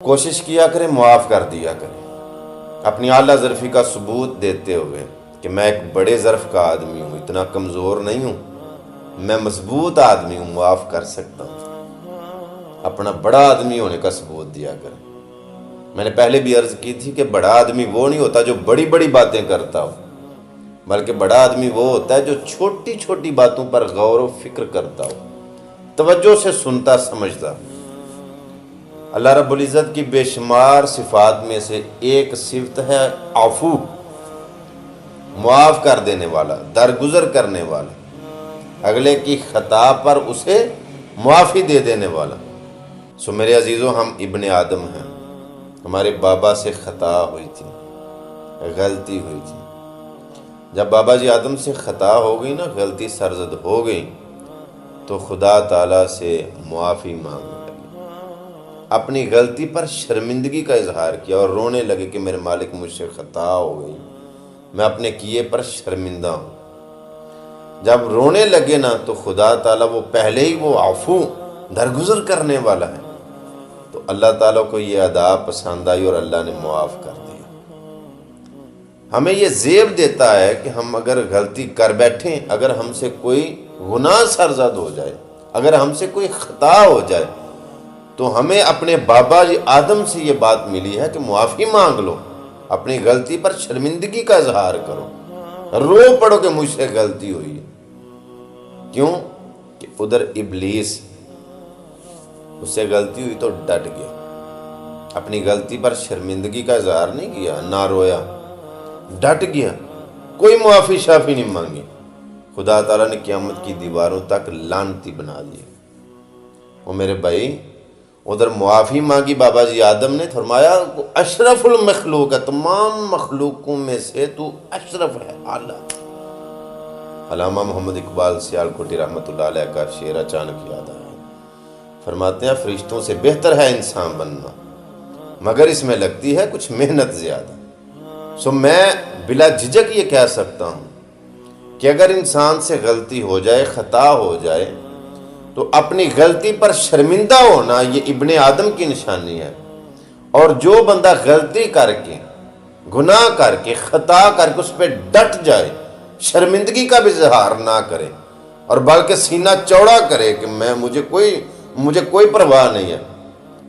کوشش کیا کریں معاف کر دیا کریں، اپنی اعلیٰ ظرفی کا ثبوت دیتے ہوئے کہ میں ایک بڑے ظرف کا آدمی ہوں، اتنا کمزور نہیں ہوں، میں مضبوط آدمی ہوں، معاف کر سکتا ہوں۔ اپنا بڑا آدمی ہونے کا ثبوت دیا کریں۔ میں نے پہلے بھی عرض کی تھی کہ بڑا آدمی وہ نہیں ہوتا جو بڑی بڑی باتیں کرتا ہو، بلکہ بڑا آدمی وہ ہوتا ہے جو چھوٹی چھوٹی باتوں پر غور و فکر کرتا ہو، توجہ سے سنتا سمجھتا۔ اللہ رب العزت کی بے شمار صفات میں سے ایک صفت ہے عفو، معاف کر دینے والا، درگزر کرنے والا، اگلے کی خطا پر اسے معافی دے دینے والا۔ سو میرے عزیزوں، ہم ابن آدم ہیں، ہمارے بابا سے خطا ہوئی تھی، غلطی ہوئی تھی۔ جب بابا جی آدم سے خطا ہو گئی نا، غلطی سرزد ہو گئی، تو خدا تعالیٰ سے معافی مانگنے لگے، اپنی غلطی پر شرمندگی کا اظہار کیا اور رونے لگے کہ میرے مالک مجھ سے خطا ہو گئی، میں اپنے کیے پر شرمندہ ہوں۔ جب رونے لگے نا تو خدا تعالیٰ وہ پہلے ہی وہ عفو، درگزر کرنے والا ہے، تو اللہ تعالیٰ کو یہ ادا پسند آئی اور اللہ نے معاف کر دیا۔ ہمیں یہ زیب دیتا ہے کہ ہم اگر غلطی کر بیٹھیں، اگر ہم سے کوئی گناہ سرزد ہو جائے، اگر ہم سے کوئی خطا ہو جائے، تو ہمیں اپنے بابا جی آدم سے یہ بات ملی ہے کہ معافی مانگ لو، اپنی غلطی پر شرمندگی کا اظہار کرو، رو پڑو کہ مجھ سے غلطی ہوئی ہے۔ کیوں کہ ادھر ابلیس، اس سے غلطی ہوئی تو ڈٹ گیا، اپنی غلطی پر شرمندگی کا اظہار نہیں کیا، نہ رویا، ڈٹ گیا، کوئی معافی شافی نہیں مانگی۔ خدا تعالیٰ نے قیامت کی دیواروں تک لعنتی بنا دیا۔ وہ میرے بھائی، ادھر معافی مانگی بابا جی آدم نے، فرمایا اشرف المخلوق ہے، تمام مخلوقوں میں سے تو اشرف ہے، اعلیٰ۔ علامہ محمد اقبال سیالکوٹی رحمۃ اللہ علیہ کا شعر اچانک یاد آیا، فرماتے ہیں فرشتوں سے بہتر ہے انسان بننا، مگر اس میں لگتی ہے کچھ محنت زیادہ۔ سو میں بلا جھجک یہ کہہ سکتا ہوں کہ اگر انسان سے غلطی ہو جائے، خطا ہو جائے، تو اپنی غلطی پر شرمندہ ہونا یہ ابن آدم کی نشانی ہے۔ اور جو بندہ غلطی کر کے، گناہ کر کے، خطا کر کے اس پہ ڈٹ جائے، شرمندگی کا بھی اظہار نہ کرے، اور بلکہ سینہ چوڑا کرے کہ مجھے کوئی پرواہ نہیں ہے،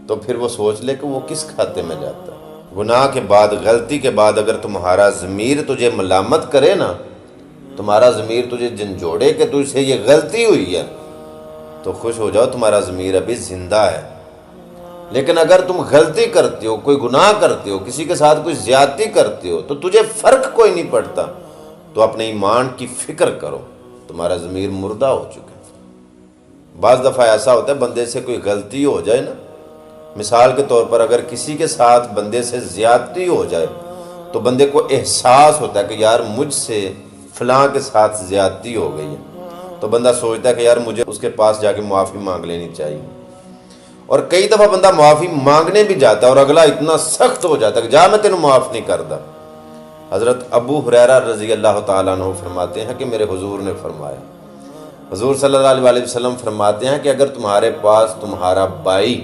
تو پھر وہ سوچ لے کہ وہ کس کھاتے میں جاتا ہے۔ گناہ کے بعد، غلطی کے بعد اگر تمہارا ضمیر تجھے ملامت کرے نا، تمہارا ضمیر تجھے جھنجھوڑے کہ تجھ سے یہ غلطی ہوئی ہے، تو خوش ہو جاؤ، تمہارا ضمیر ابھی زندہ ہے۔ لیکن اگر تم غلطی کرتے ہو، کوئی گناہ کرتے ہو، کسی کے ساتھ کوئی زیادتی کرتے ہو، تو تجھے فرق کوئی نہیں پڑتا، تو اپنے ایمان کی فکر کرو، تمہارا ضمیر مردہ ہو چکا ہے۔ بعض دفعہ ایسا ہوتا ہے بندے سے کوئی غلطی ہو جائے نا، مثال کے طور پر اگر کسی کے ساتھ بندے سے زیادتی ہو جائے، تو بندے کو احساس ہوتا ہے کہ یار مجھ سے فلاں کے ساتھ زیادتی ہو گئی ہے، تو بندہ سوچتا ہے کہ یار مجھے اس کے پاس جا کے معافی مانگ لینی چاہیے۔ اور کئی دفعہ بندہ معافی مانگنے بھی جاتا ہے اور اگلا اتنا سخت ہو جاتا ہے کہ جا میں تینوں معاف نہیں کرتا۔ حضرت ابو ہریرہ رضی اللہ تعالیٰ عنہ فرماتے ہیں کہ میرے حضور نے فرمایا، حضور صلی اللہ علیہ وسلم فرماتے ہیں کہ اگر تمہارے پاس تمہارا بھائی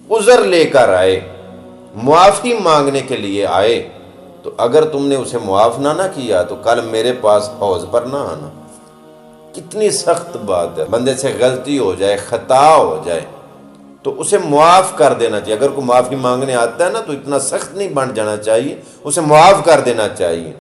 عذر لے کر آئے، معافی مانگنے کے لیے آئے، تو اگر تم نے اسے معاف نہ کیا تو کل میرے پاس حوض پر نہ آنا۔ کتنی سخت بات ہے، بندے سے غلطی ہو جائے، خطا ہو جائے، تو اسے معاف کر دینا چاہیے۔ اگر کوئی معافی مانگنے آتا ہے نا تو اتنا سخت نہیں بن جانا چاہیے، اسے معاف کر دینا چاہیے۔